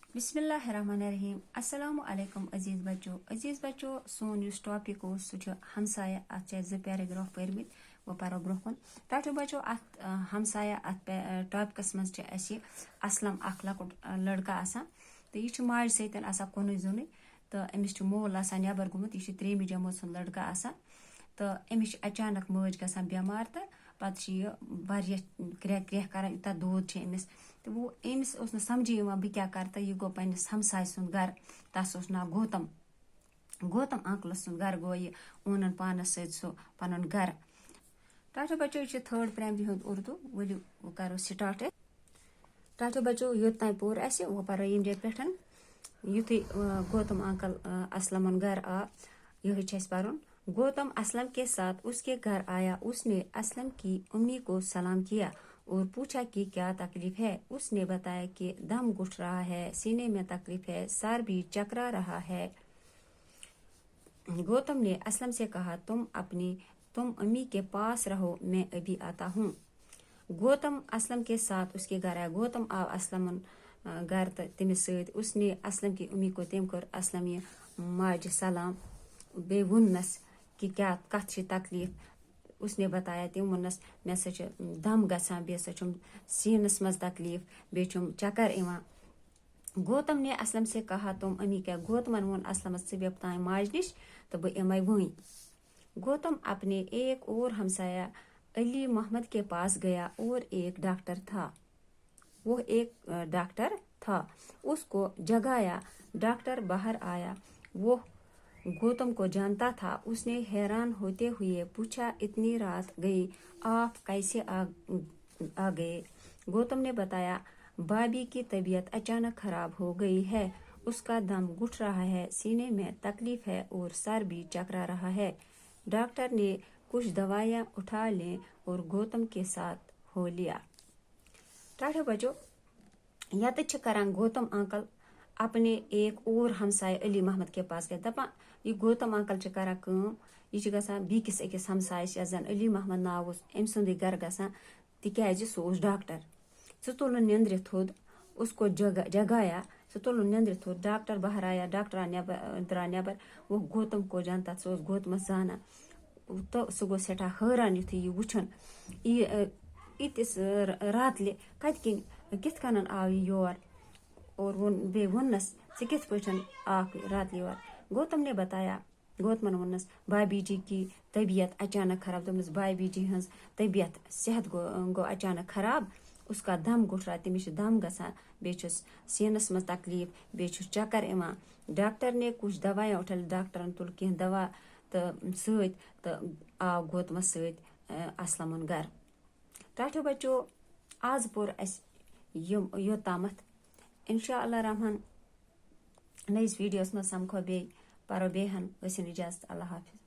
बिस्मिल्लाहिर्रहमानिर्रहीम। अस्सलामु अलैकुम अजीज बच्चों सोन युस टॉपिक सह हमसाया अत ज पैराग्राफ पर्मित वो परो ब्रोह टो बच्चों अत हमसाया अत टॉपिकस मज असलम अख लकुट लड़का आसान तो यह माज सत कुन जुन तो अमिस मोल नबर गुमुत यह 3 जमात सुन लड़का आसान तो अमिस अचानक मज ग बेमार तो पत् क्रेह क्रेह कर यूत दूध अमिस तो वो अमिस समझी बह क्या कर तो यह गो पन्नस हमसाय सुंद गर तस नाव गौतम गौतम अंकल सुंद गर गो यह ओनन पानस सह पन गर टाटो बच्चों यह 3rd प्राइमरी हूँ उर्दू वो करो स्टार्ट टाटो बच्चों योत तान पोर अस वो परो यम पे युथी गौतम अंकल असलमन घर आ यह पढ़ गौतम असलम के साथ उसके घर आया। उसने असलम की उम्मी को सलाम किया और पूछा कि क्या तकलीफ है। उसने बताया कि दम घुट रहा है, सीने में तकलीफ है, सर भी चकरा रहा है। गौतम ने असलम से कहा तुम अम्मी के पास रहो, मैं अभी आता हूँ। गौतम असलम के साथ उसके घर आया। गौतम आव असलम घर तमिस सत उसने असलम की उम्मी को तम कर असलम ये माज सलाम बे वनस कि क्या कत तकलीफ। उसने बताया तम वनस मे दम गसान बे सीनस मज तकलीफ बे चक्कर इवान। गौतम ने असलम से कहा तुम अम्मी क्या। गौतमन वोन असलमस च बेप तान माज निश तो बह इमे वही। गौतम अपने एक और हमसाया अली मोहम्मद के पास गया और एक डॉक्टर था। वो एक डॉक्टर था, उसको जगाया। डॉक्टर बाहर आया, वो गौतम को जानता था। उसने हैरान होते हुए पूछा इतनी रात गई आप कैसे आ गए। गौतम ने बताया भाभी की तबीयत अचानक खराब हो गई है, उसका दम घुट रहा है, सीने में तकलीफ है और सर भी चकरा रहा है। डॉक्टर ने कुछ दवाइयाँ उठा लें और गौतम के साथ हो लिया। टाटो बच्चों यत करान गौतम अंकल अपने एक और हमसाय अली मोहम्मद के पास गए। दपा यह गौतम अंकल करान कम यह गसान बीकिस अकिस हमसायस यस जन अली मोहम्मद नाव अम सुंदे घर गसान तिक्याज सह डॉक्टर। सह तुलन निंद्र थोद, उसको जगाया, सह तुलन निंद्र थोद। डॉक्टर बाहर आया, डॉक्टर द्रा नबर। वो गौतम को जानता, सह गौतमस जाना तो सह गो सठा हैरान युथ यह वुचन इतिस रातले कित कन आव योर और बे वनस कित पठन आख रात योर। गौतम ने बताया, गौतमन वनस भाभी जी की तबीयत अचानक खराब। दोपस भाभी जी हज तबीयत सेहत गो अचानक खराब, उसका दम घुट रहा, तमिस दम गसान बे सीनस मज तकलीफ बे चक्कर इवान। डॉक्टर ने कुछ दवाइयाँ उठल, डॉक्टरन तुल कह दवा तो सत तो आव गौतमस सत असलमन घर। टाटो बच्चों आज पोर अस योतामत इंशाअल्लाह रहमान नईस वीडियोस में समखो बे परो बेहन वसिन इजाजत। अल्लाह हाफिज।